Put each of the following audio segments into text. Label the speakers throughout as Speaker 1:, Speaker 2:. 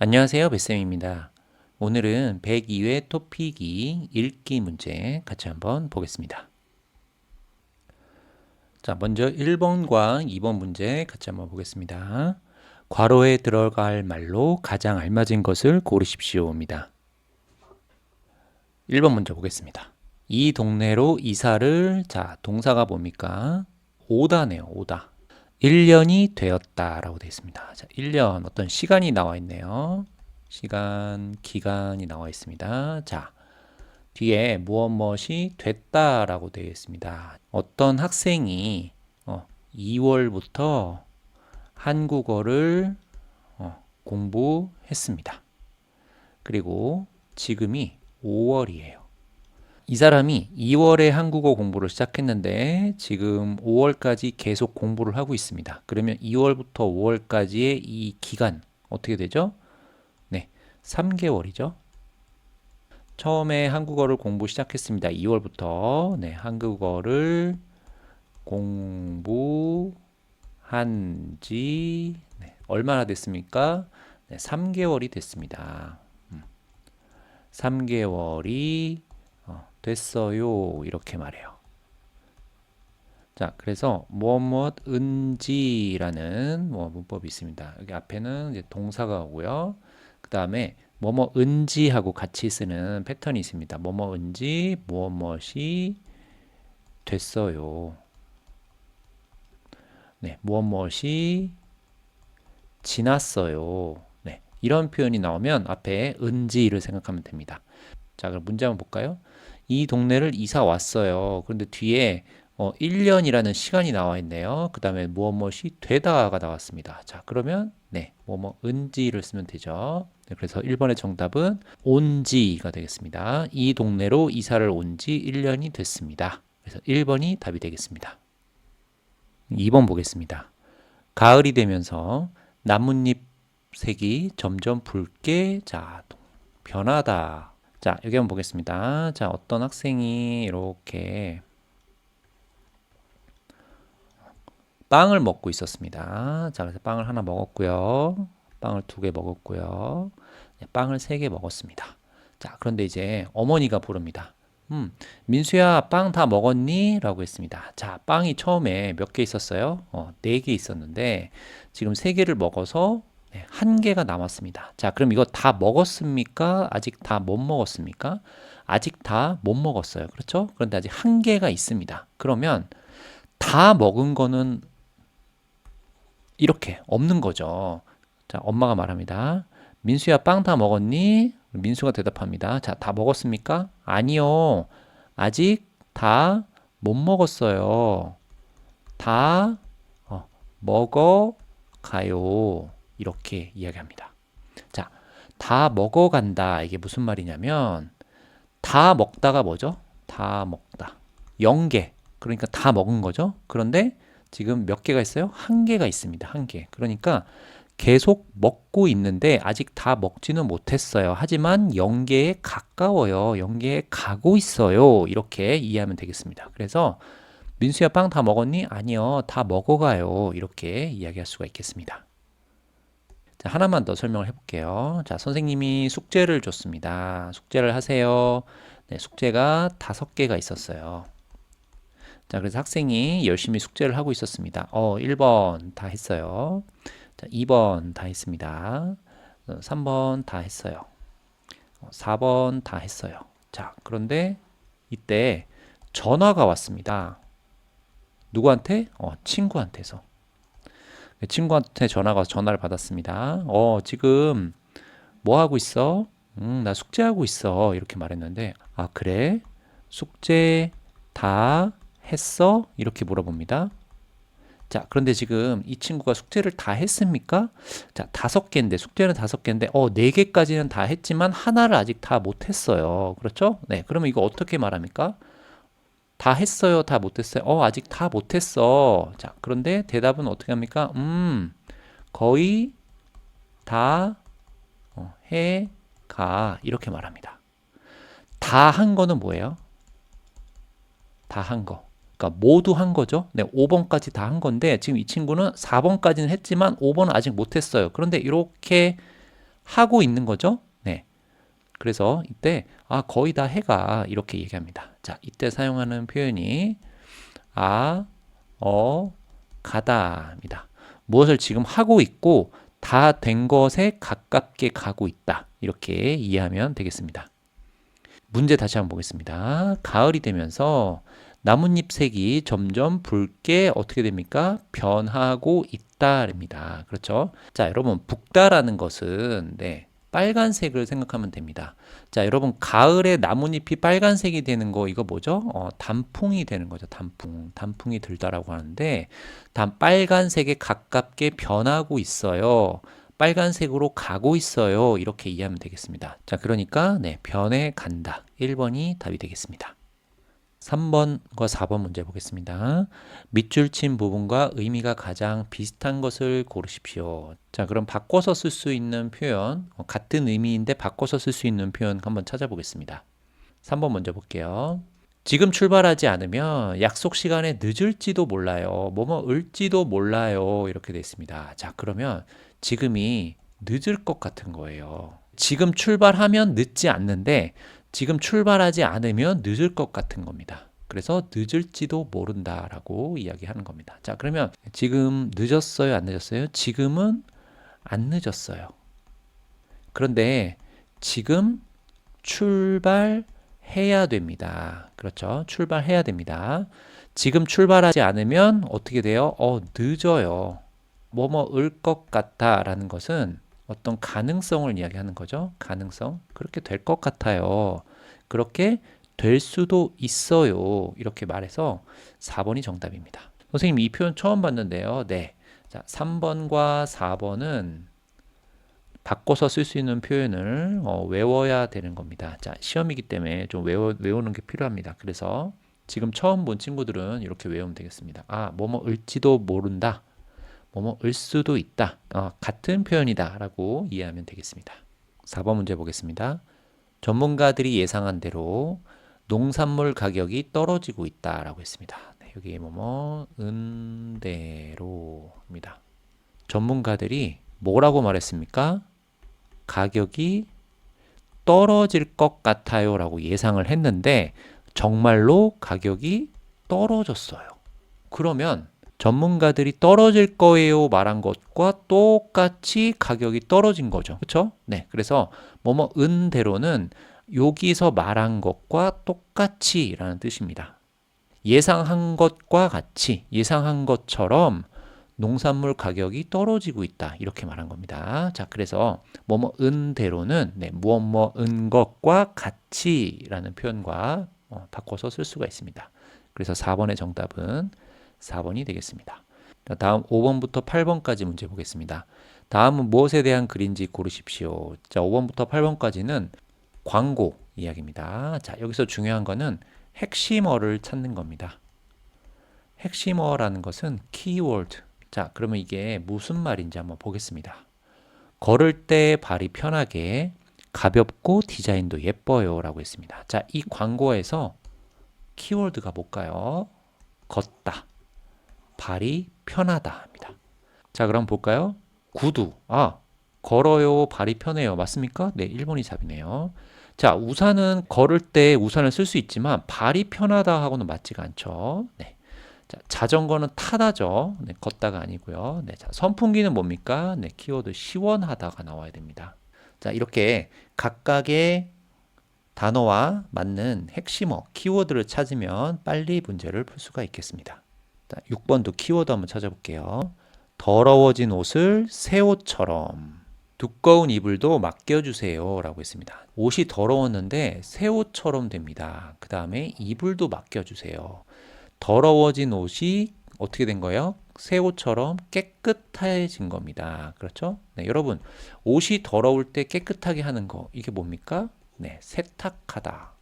Speaker 1: 안녕하세요, 뱃쌤입니다. 오늘은 102회 토픽이 읽기 문제 같이 한번 보겠습니다. 자, 먼저 1번과 2번 문제 같이 한번 보겠습니다. 괄호에 들어갈 말로 가장 알맞은 것을 고르십시오입니다. 1번 문제 보겠습니다. 이 동네로 이사를, 자, 동사가 뭡니까? 오다네요, 오다. 1년이 되었다라고 되어 있습니다. 자, 1년 어떤 시간이 나와 있네요. 시간, 기간이 나와 있습니다. 자, 뒤에 무엇이 됐다라고 되어 있습니다. 어떤 학생이 2월부터 한국어를 공부했습니다. 그리고 지금이 5월이에요. 이 사람이 2월에 한국어 공부를 시작했는데 지금 5월까지 계속 공부를 하고 있습니다. 그러면 2월부터 5월까지의 이 기간 어떻게 되죠? 네, 3개월이죠. 처음에 한국어를 공부 시작했습니다. 2월부터 네, 한국어를 공부한 지 얼마나 됐습니까? 네, 3개월이 됐습니다. 3개월이 됐어요. 이렇게 말해요. 자, 그래서 무엇은지라는 문법이 있습니다. 여기 앞에는 이제 동사가 오고요. 그 다음에 뭐뭐은지하고 같이 쓰는 패턴이 있습니다. 뭐뭐은지, 무엇이 됐어요. 네, 무엇이 지났어요. 네, 이런 표현이 나오면 앞에 은지를 생각하면 됩니다. 자, 그럼 문제 한번 볼까요? 이 동네를 이사 왔어요. 그런데 뒤에 1년이라는 시간이 나와 있네요. 그 다음에 무엇이 되다가 나왔습니다. 자, 그러면 네, 은지를 쓰면 되죠. 네, 그래서 1번의 정답은 온지가 되겠습니다. 이 동네로 이사를 온 지 1년이 됐습니다. 그래서 1번이 답이 되겠습니다. 2번 보겠습니다. 가을이 되면서 나뭇잎 색이 점점 붉게 변하다. 자, 여기 한번 보겠습니다. 자, 어떤 학생이 이렇게 빵을 먹고 있었습니다. 자, 그래서 빵을 하나 먹었고요. 빵을 2개 먹었고요. 네, 빵을 3개 먹었습니다. 자, 그런데 이제 어머니가 부릅니다. 민수야, 빵 다 먹었니? 라고 했습니다. 자, 빵이 처음에 몇 개 있었어요? 4개 있었는데 지금 3개를 먹어서 1개가 남았습니다. 자, 그럼 이거 다 먹었습니까? 아직 다 못 먹었습니까? 아직 다 못 먹었어요. 그렇죠? 그런데 아직 1개가 있습니다. 그러면 다 먹은 거는 이렇게 없는 거죠. 자, 엄마가 말합니다. 민수야, 빵 다 먹었니? 민수가 대답합니다. 자, 다 먹었습니까? 아니요. 아직 다 못 먹었어요. 다 먹어가요. 이렇게 이야기합니다. 자, 다 먹어간다. 이게 무슨 말이냐면 다 먹다가 뭐죠? 다 먹다. 0개. 그러니까 다 먹은 거죠. 그런데 지금 몇 개가 있어요? 1개가 있습니다. 1개. 그러니까 계속 먹고 있는데 아직 다 먹지는 못했어요. 하지만 0개에 가까워요. 0개에 가고 있어요. 이렇게 이해하면 되겠습니다. 그래서 민수야, 빵 다 먹었니? 아니요. 다 먹어가요. 이렇게 이야기할 수가 있겠습니다. 자, 하나만 더 설명을 해볼게요. 자, 선생님이 숙제를 줬습니다. 숙제를 하세요. 네, 숙제가 5개가 있었어요. 자, 그래서 학생이 열심히 숙제를 하고 있었습니다. 1번 다 했어요. 자, 2번 다 했습니다. 3번 다 했어요. 4번 다 했어요. 자, 그런데 이때 전화가 왔습니다. 누구한테? 친구한테서. 친구한테 전화가 와서 전화를 받았습니다. 지금 뭐 하고 있어? 나 숙제하고 있어. 이렇게 말했는데, 아, 그래? 숙제 다 했어? 이렇게 물어봅니다. 자, 그런데 지금 이 친구가 숙제를 다 했습니까? 자, 5개인데, 숙제는 5개인데, 4개까지는 다 했지만, 하나를 아직 다 못했어요. 그렇죠? 네, 그러면 이거 어떻게 말합니까? 다 했어요? 다 못했어요? 아직 다 못했어. 자, 그런데 대답은 어떻게 합니까? 거의 다 해가. 이렇게 말합니다. 다 한 거는 뭐예요? 다 한 거. 그러니까 모두 한 거죠. 네, 5번까지 다 한 건데 지금 이 친구는 4번까지는 했지만 5번은 아직 못했어요. 그런데 이렇게 하고 있는 거죠. 네. 그래서 이때 거의 다 해가 이렇게 얘기합니다. 자, 이때 사용하는 표현이 가다입니다. 무엇을 지금 하고 있고 다 된 것에 가깝게 가고 있다. 이렇게 이해하면 되겠습니다. 문제 다시 한번 보겠습니다. 가을이 되면서 나뭇잎 색이 점점 붉게 어떻게 됩니까? 변하고 있다입니다. 그렇죠? 자, 여러분 붉다라는 것은 빨간색을 생각하면 됩니다. 자, 여러분 가을에 나뭇잎이 빨간색이 되는 거 이거 뭐죠? 단풍이 되는 거죠. 단풍이 들다라고 하는데 빨간색에 가깝게 변하고 있어요. 빨간색으로 가고 있어요. 이렇게 이해하면 되겠습니다. 자, 그러니까 변해 간다. 1번이 답이 되겠습니다. 3번과 4번 문제 보겠습니다. 밑줄 친 부분과 의미가 가장 비슷한 것을 고르십시오. 자, 그럼 바꿔서 쓸 수 있는 표현, 같은 의미인데 바꿔서 쓸 수 있는 표현 한번 찾아보겠습니다. 3번 먼저 볼게요. 지금 출발하지 않으면 약속 시간에 늦을지도 몰라요. 을지도 몰라요. 이렇게 되어 있습니다. 자, 그러면 지금이 늦을 것 같은 거예요. 지금 출발하면 늦지 않는데 지금 출발하지 않으면 늦을 것 같은 겁니다. 그래서 늦을지도 모른다라고 이야기하는 겁니다. 자, 그러면 지금 늦었어요? 안 늦었어요? 지금은 안 늦었어요. 그런데 지금 출발해야 됩니다. 그렇죠? 출발해야 됩니다. 지금 출발하지 않으면 어떻게 돼요? 늦어요. 을 것 같다 라는 것은 어떤 가능성을 이야기하는 거죠. 가능성. 그렇게 될 것 같아요. 그렇게 될 수도 있어요. 이렇게 말해서 4번이 정답입니다. 선생님 이 표현 처음 봤는데요. 네. 자, 3번과 4번은 바꿔서 쓸 수 있는 표현을 외워야 되는 겁니다. 자, 시험이기 때문에 좀 외우는 게 필요합니다. 그래서 지금 처음 본 친구들은 이렇게 외우면 되겠습니다. 을지도 모른다. 을 수도 있다. 같은 표현이다 라고 이해하면 되겠습니다. 4번 문제 보겠습니다. 전문가들이 예상한 대로 농산물 가격이 떨어지고 있다 라고 했습니다. 여기 은대로입니다. 전문가들이 뭐라고 말했습니까? 가격이 떨어질 것 같아요 라고 예상을 했는데 정말로 가격이 떨어졌어요. 그러면 전문가들이 떨어질 거예요 말한 것과 똑같이 가격이 떨어진 거죠. 그렇죠? 네. 그래서 은대로는 여기서 말한 것과 똑같이 라는 뜻입니다. 예상한 것과 같이, 예상한 것처럼 농산물 가격이 떨어지고 있다. 이렇게 말한 겁니다. 자, 그래서 은대로는 은 것과 같이 라는 표현과 바꿔서 쓸 수가 있습니다. 그래서 4번의 정답은 4번이 되겠습니다. 다음 5번부터 8번까지 문제 보겠습니다. 다음은 무엇에 대한 글인지 고르십시오. 자, 5번부터 8번까지는 광고 이야기입니다. 자, 여기서 중요한 거는 핵심어를 찾는 겁니다. 핵심어라는 것은 키워드. 자, 그러면 이게 무슨 말인지 한번 보겠습니다. 걸을 때 발이 편하게, 가볍고 디자인도 예뻐요 라고 했습니다. 자, 이 광고에서 키워드가 뭘까요? 걷다. 발이 편하다 합니다. 자, 그럼 볼까요? 구두. 걸어요. 발이 편해요. 맞습니까? 네, 1번이 답이네요. 자, 우산은 걸을 때 우산을 쓸 수 있지만 발이 편하다 하고는 맞지가 않죠. 네. 자, 자전거는 타다죠. 네, 걷다가 아니고요. 네, 자, 선풍기는 뭡니까? 네, 키워드 시원하다가 나와야 됩니다. 자, 이렇게 각각의 단어와 맞는 핵심어, 키워드를 찾으면 빨리 문제를 풀 수가 있겠습니다. 자, 6번도 키워드 한번 찾아볼게요. 더러워진 옷을 새 옷처럼, 두꺼운 이불도 맡겨주세요 라고 했습니다. 옷이 더러웠는데 새 옷처럼 됩니다. 그 다음에 이불도 맡겨주세요. 더러워진 옷이 어떻게 된 거예요? 새 옷처럼 깨끗해진 겁니다. 그렇죠? 네, 여러분 옷이 더러울 때 깨끗하게 하는 거 이게 뭡니까? 네, 세탁하다,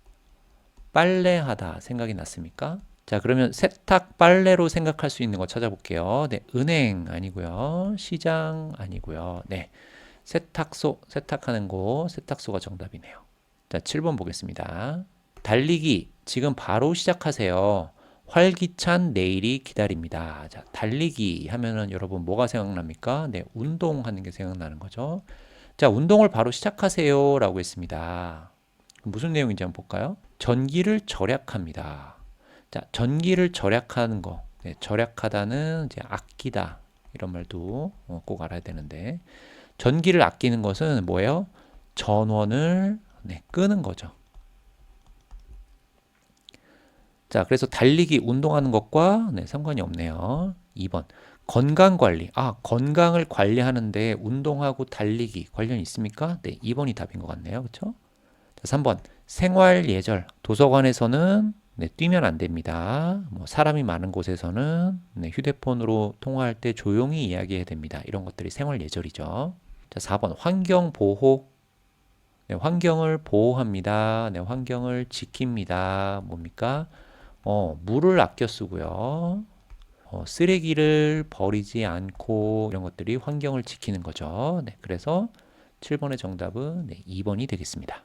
Speaker 1: 빨래하다 생각이 났습니까? 자, 그러면 세탁, 빨래로 생각할 수 있는 거 찾아볼게요. 네, 은행 아니고요. 시장 아니고요. 네, 세탁소, 세탁하는 곳, 세탁소가 정답이네요. 자, 7번 보겠습니다. 달리기, 지금 바로 시작하세요. 활기찬 내일이 기다립니다. 자, 달리기 하면은 여러분 뭐가 생각납니까? 네, 운동하는 게 생각나는 거죠. 자, 운동을 바로 시작하세요 라고 했습니다. 무슨 내용인지 한번 볼까요? 전기를 절약합니다. 자, 전기를 절약하는 거. 네, 절약하다는 이제 아끼다 이런 말도 꼭 알아야 되는데 전기를 아끼는 것은 뭐예요? 전원을 끄는 거죠. 자, 그래서 달리기, 운동하는 것과 상관이 없네요. 2번. 건강관리. 아, 건강을 관리하는데 운동하고 달리기 관련이 있습니까? 네, 2번이 답인 것 같네요. 그렇죠? 자, 3번. 생활예절. 도서관에서는 뛰면 안 됩니다. 뭐 사람이 많은 곳에서는 휴대폰으로 통화할 때 조용히 이야기해야 됩니다. 이런 것들이 생활예절이죠. 자, 4번. 환경보호. 네, 환경을 보호합니다. 네, 환경을 지킵니다. 뭡니까? 물을 아껴 쓰고요. 쓰레기를 버리지 않고 이런 것들이 환경을 지키는 거죠. 네, 그래서 7번의 정답은 2번이 되겠습니다.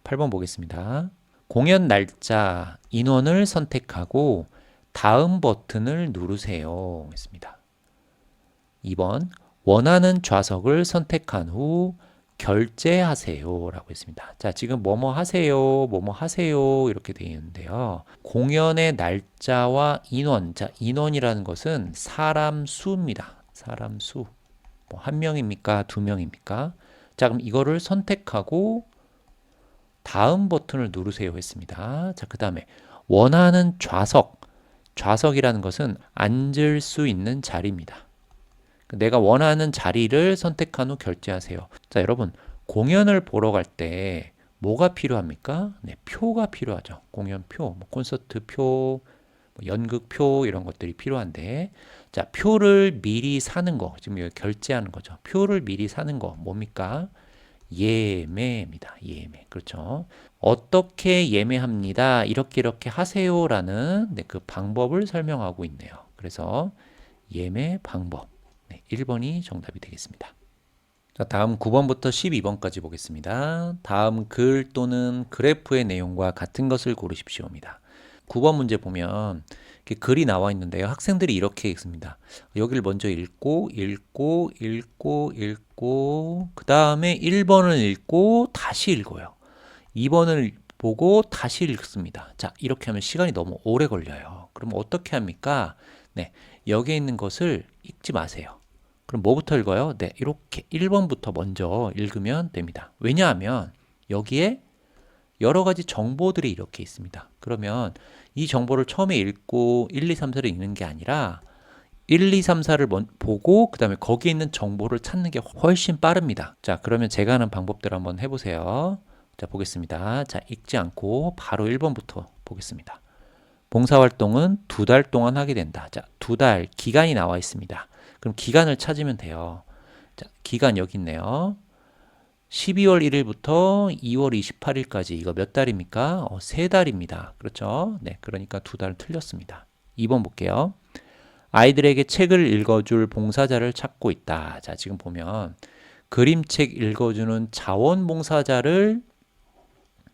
Speaker 1: 8번 보겠습니다. 공연 날짜, 인원을 선택하고 다음 버튼을 누르세요. 했습니다. 2번, 원하는 좌석을 선택한 후 결제하세요 라고 했습니다. 자, 지금 뭐뭐 하세요, 뭐뭐 하세요 이렇게 되어 있는데요. 공연의 날짜와 인원. 자, 인원이라는 것은 사람 수입니다. 사람 수. 뭐 한 명입니까? 두 명입니까? 자, 그럼 이거를 선택하고 다음 버튼을 누르세요 했습니다. 자, 그 다음에 원하는 좌석. 좌석이라는 것은 앉을 수 있는 자리입니다. 내가 원하는 자리를 선택한 후 결제하세요. 자, 여러분, 공연을 보러 갈 때 뭐가 필요합니까? 네, 표가 필요하죠. 공연표, 뭐 콘서트표, 뭐 연극표 이런 것들이 필요한데, 자, 표를 미리 사는 거, 지금 여기 결제하는 거죠. 표를 미리 사는 거 뭡니까? 예매입니다. 예매. 그렇죠. 어떻게 예매합니다. 이렇게 하세요라는 그 방법을 설명하고 있네요. 그래서 예매 방법. 1번이 정답이 되겠습니다. 자, 다음 9번부터 12번까지 보겠습니다. 다음 글 또는 그래프의 내용과 같은 것을 고르십시오입니다. 9번 문제 보면 이렇게 글이 나와 있는데요. 학생들이 이렇게 읽습니다. 여기를 먼저 읽고 그 다음에 1번을 읽고 다시 읽어요. 2번을 보고 다시 읽습니다. 자, 이렇게 하면 시간이 너무 오래 걸려요. 그럼 어떻게 합니까? 네, 여기에 있는 것을 읽지 마세요. 그럼 뭐부터 읽어요? 네, 이렇게 1번부터 먼저 읽으면 됩니다. 왜냐하면 여기에 여러 가지 정보들이 이렇게 있습니다. 그러면 이 정보를 처음에 읽고 1, 2, 3, 4를 읽는 게 아니라 1, 2, 3, 4를 보고 그 다음에 거기에 있는 정보를 찾는 게 훨씬 빠릅니다. 자, 그러면 제가 하는 방법대로 한번 해보세요. 자, 보겠습니다. 자, 읽지 않고 바로 1번부터 보겠습니다. 봉사활동은 2달 동안 하게 된다. 자, 2달 기간이 나와 있습니다. 그럼 기간을 찾으면 돼요. 자, 기간 여기 있네요. 12월 1일부터 2월 28일까지 이거 몇 달입니까? 3달입니다. 그렇죠? 네, 그러니까 2달 틀렸습니다. 2번 볼게요. 아이들에게 책을 읽어줄 봉사자를 찾고 있다. 자, 지금 보면 그림책 읽어주는 자원봉사자를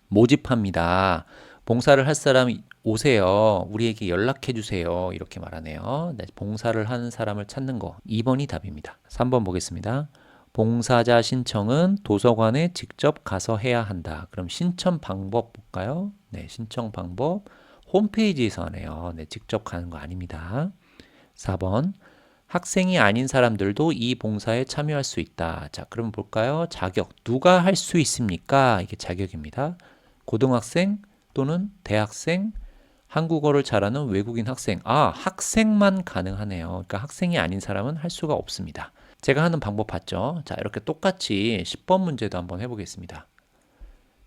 Speaker 1: 모집합니다. 봉사를 할 사람 오세요. 우리에게 연락해 주세요. 이렇게 말하네요. 네, 봉사를 하는 사람을 찾는 거. 2번이 답입니다. 3번 보겠습니다. 봉사자 신청은 도서관에 직접 가서 해야 한다. 그럼 신청 방법 볼까요? 네, 신청 방법 홈페이지에서 하네요. 네, 직접 가는 거 아닙니다. 4번 학생이 아닌 사람들도 이 봉사에 참여할 수 있다. 자, 그럼 볼까요? 자격 누가 할 수 있습니까? 이게 자격입니다. 고등학생 또는 대학생, 한국어를 잘하는 외국인 학생. 아, 학생만 가능하네요. 그러니까 학생이 아닌 사람은 할 수가 없습니다. 제가 하는 방법 봤죠? 자, 이렇게 똑같이 10번 문제도 한번 해보겠습니다.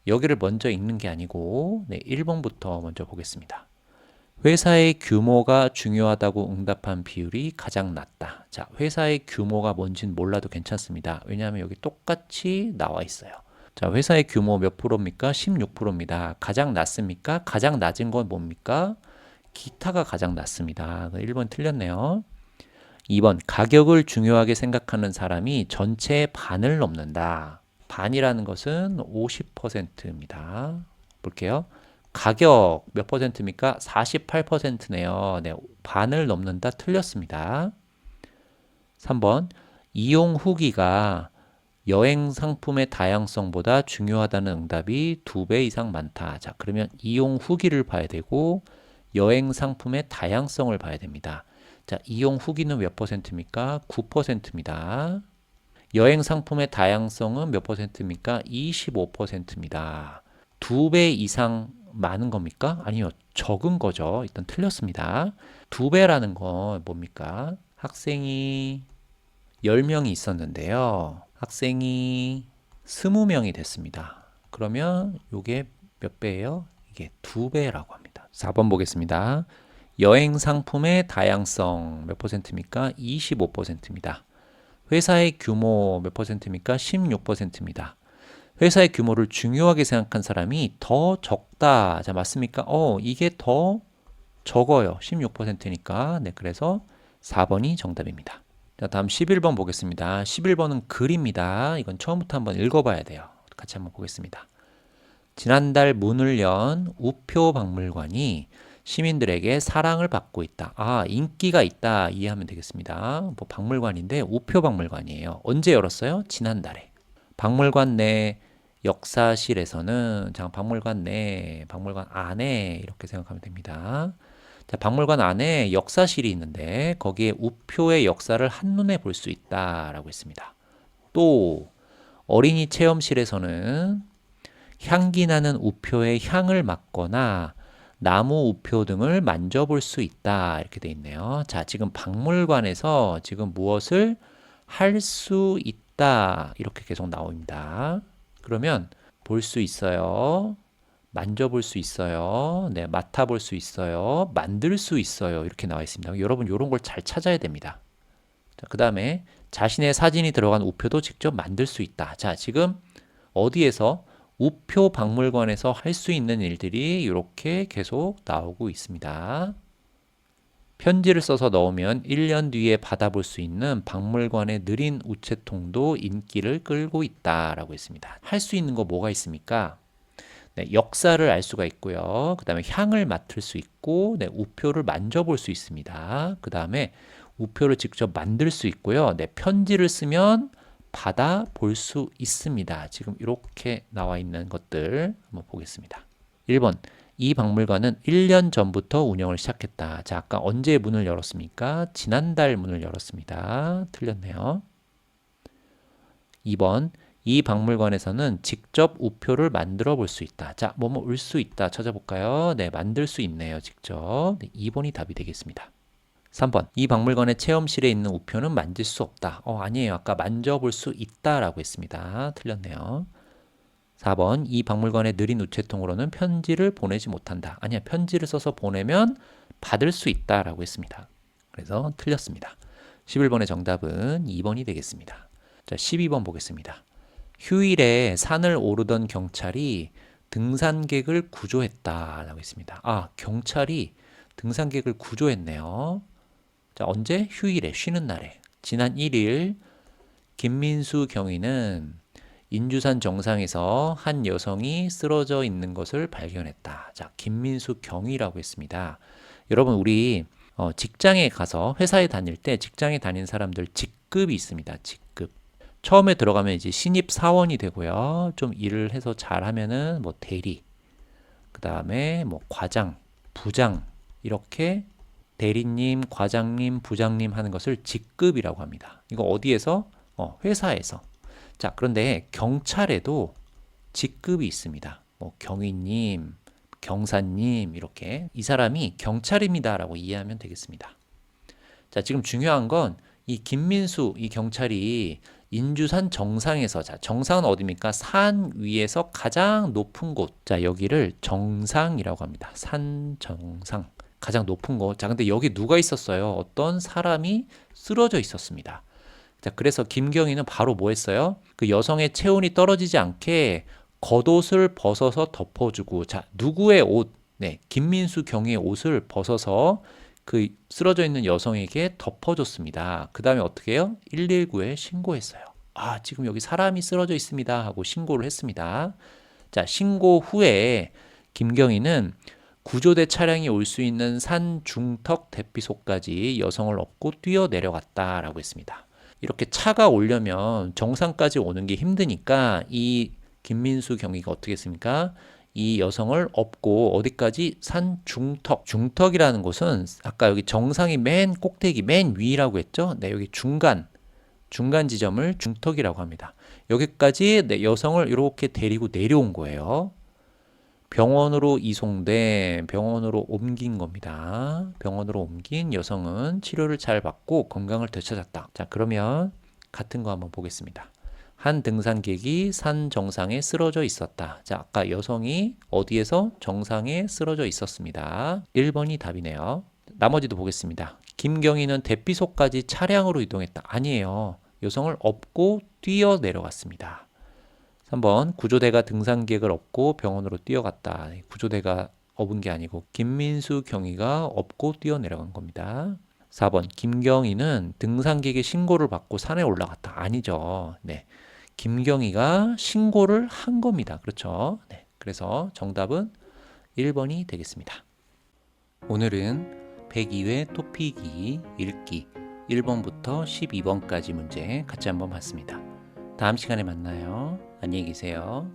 Speaker 1: 여기를 먼저 읽는 게 아니고 1번부터 먼저 보겠습니다. 회사의 규모가 중요하다고 응답한 비율이 가장 낮다. 자, 회사의 규모가 뭔지는 몰라도 괜찮습니다. 왜냐하면 여기 똑같이 나와 있어요. 자, 회사의 규모 몇 프로입니까? 16%입니다. 가장 낮습니까? 가장 낮은 건 뭡니까? 기타가 가장 낮습니다. 1번 틀렸네요. 2번 가격을 중요하게 생각하는 사람이 전체의 반을 넘는다. 반이라는 것은 50%입니다. 볼게요. 가격 몇 퍼센트입니까? 48%네요. 네, 반을 넘는다. 틀렸습니다. 3번 이용 후기가 여행 상품의 다양성보다 중요하다는 응답이 2배 이상 많다. 자, 그러면 이용 후기를 봐야 되고 여행 상품의 다양성을 봐야 됩니다. 자, 이용 후기는 몇 %입니까? 9%입니다. 여행 상품의 다양성은 몇 %입니까? 25%입니다. 2배 이상 많은 겁니까? 아니요, 적은 거죠. 일단 틀렸습니다. 2배라는 건 뭡니까? 학생이 10명이 있었는데요. 학생이 20명이 됐습니다. 그러면 이게 몇 배예요? 이게 2배라고 합니다. 4번 보겠습니다. 여행 상품의 다양성 몇 %입니까? 25%입니다. 회사의 규모 몇 %입니까? 16%입니다. 회사의 규모를 중요하게 생각한 사람이 더 적다. 자, 맞습니까? 이게 더 적어요. 16%니까. 네, 그래서 4번이 정답입니다. 자, 다음 11번 보겠습니다. 11번은 글입니다. 이건 처음부터 한번 읽어봐야 돼요. 같이 한번 보겠습니다. 지난달 문을 연 우표 박물관이 시민들에게 사랑을 받고 있다. 아, 인기가 있다. 이해하면 되겠습니다. 뭐 박물관인데 우표 박물관이에요. 언제 열었어요? 지난달에. 박물관 내 역사실에서는 박물관 내, 박물관 안에 이렇게 생각하면 됩니다. 자, 박물관 안에 역사실이 있는데 거기에 우표의 역사를 한눈에 볼 수 있다라고 했습니다. 또 어린이 체험실에서는 향기 나는 우표의 향을 맡거나 나무 우표 등을 만져볼 수 있다. 이렇게 돼 있네요. 자, 지금 박물관에서 지금 무엇을 할 수 있다. 이렇게 계속 나옵니다. 그러면 볼 수 있어요. 만져볼 수 있어요. 네, 맡아볼 수 있어요. 만들 수 있어요. 이렇게 나와 있습니다. 여러분 이런 걸 잘 찾아야 됩니다. 자, 그 다음에 자신의 사진이 들어간 우표도 직접 만들 수 있다. 자, 지금 어디에서 우표 박물관에서 할 수 있는 일들이 이렇게 계속 나오고 있습니다. 편지를 써서 넣으면 1년 뒤에 받아볼 수 있는 박물관의 느린 우체통도 인기를 끌고 있다라고 했습니다. 할 수 있는 거 뭐가 있습니까? 네, 역사를 알 수가 있고요. 그 다음에 향을 맡을 수 있고, 네, 우표를 만져볼 수 있습니다. 그 다음에 우표를 직접 만들 수 있고요. 네, 편지를 쓰면 받아 볼 수 있습니다. 지금 이렇게 나와 있는 것들 한번 보겠습니다. 1번. 이 박물관은 1년 전부터 운영을 시작했다. 자, 아까 언제 문을 열었습니까? 지난달 문을 열었습니다. 틀렸네요. 2번. 이 박물관에서는 직접 우표를 만들어 볼 수 있다. 자, 뭐뭐 올 수 있다. 찾아볼까요? 네, 만들 수 있네요. 직접. 네, 2번이 답이 되겠습니다. 3번. 이 박물관의 체험실에 있는 우표는 만질 수 없다. 아니에요. 아까 만져볼 수 있다라고 했습니다. 틀렸네요. 4번. 이 박물관의 느린 우체통으로는 편지를 보내지 못한다. 아니야. 편지를 써서 보내면 받을 수 있다라고 했습니다. 그래서 틀렸습니다. 11번의 정답은 2번이 되겠습니다. 자, 12번 보겠습니다. 휴일에 산을 오르던 경찰이 등산객을 구조했다라고 했습니다. 아, 경찰이 등산객을 구조했네요. 자, 언제? 휴일에, 쉬는 날에. 지난 1일 김민수 경위는 인주산 정상에서 한 여성이 쓰러져 있는 것을 발견했다. 자, 김민수 경위라고 했습니다. 여러분, 우리 직장에 가서 회사에 다닐 때 직장에 다닌 사람들 직급이 있습니다. 직급. 처음에 들어가면 이제 신입 사원이 되고요. 좀 일을 해서 잘하면은 뭐 대리, 그 다음에 뭐 과장, 부장 이렇게 대리님, 과장님, 부장님 하는 것을 직급이라고 합니다. 이거 어디에서? 회사에서. 자, 그런데 경찰에도 직급이 있습니다. 뭐 경위님, 경사님 이렇게 이 사람이 경찰입니다라고 이해하면 되겠습니다. 자, 지금 중요한 건 이 김민수 이 경찰이 인주산 정상에서, 자, 정상은 어디입니까? 산 위에서 가장 높은 곳. 자, 여기를 정상이라고 합니다. 산 정상. 가장 높은 곳. 자, 근데 여기 누가 있었어요? 어떤 사람이 쓰러져 있었습니다. 자, 그래서 김경희는 바로 뭐 했어요? 그 여성의 체온이 떨어지지 않게 겉옷을 벗어서 덮어주고, 자, 누구의 옷? 네, 김민수 경희의 옷을 벗어서 그 쓰러져 있는 여성에게 덮어줬습니다. 그 다음에 어떻게 해요? 119에 신고했어요. 아, 지금 여기 사람이 쓰러져 있습니다 하고 신고를 했습니다. 자, 신고 후에 김경희는 구조대 차량이 올 수 있는 산 중턱 대피소까지 여성을 업고 뛰어 내려갔다라고 했습니다. 이렇게 차가 오려면 정상까지 오는 게 힘드니까 이 김민수 경위가 어떻게 했습니까? 이 여성을 업고 어디까지? 산 중턱. 중턱이라는 곳은 아까 여기 정상이 맨 꼭대기, 맨 위라고 했죠? 네, 여기 중간 지점을 중턱이라고 합니다. 여기까지 네, 여성을 이렇게 데리고 내려온 거예요. 병원으로 이송돼 병원으로 옮긴 겁니다. 병원으로 옮긴 여성은 치료를 잘 받고 건강을 되찾았다. 자, 그러면 같은 거 한번 보겠습니다. 한 등산객이 산 정상에 쓰러져 있었다. 자, 아까 여성이 어디에서? 정상에 쓰러져 있었습니다. 1번이 답이네요. 나머지도 보겠습니다. 김경희는 대피소까지 차량으로 이동했다. 아니에요. 여성을 업고 뛰어 내려갔습니다. 3번 구조대가 등산객을 업고 병원으로 뛰어갔다. 구조대가 업은 게 아니고 김민수 경위가 업고 뛰어 내려간 겁니다. 4번 김경희는 등산객의 신고를 받고 산에 올라갔다. 아니죠. 네. 김경희가 신고를 한 겁니다. 그렇죠. 네. 그래서 정답은 1번이 되겠습니다. 오늘은 102회 토픽이 읽기 1번부터 12번까지 문제 같이 한번 봤습니다. 다음 시간에 만나요. 안녕히 계세요.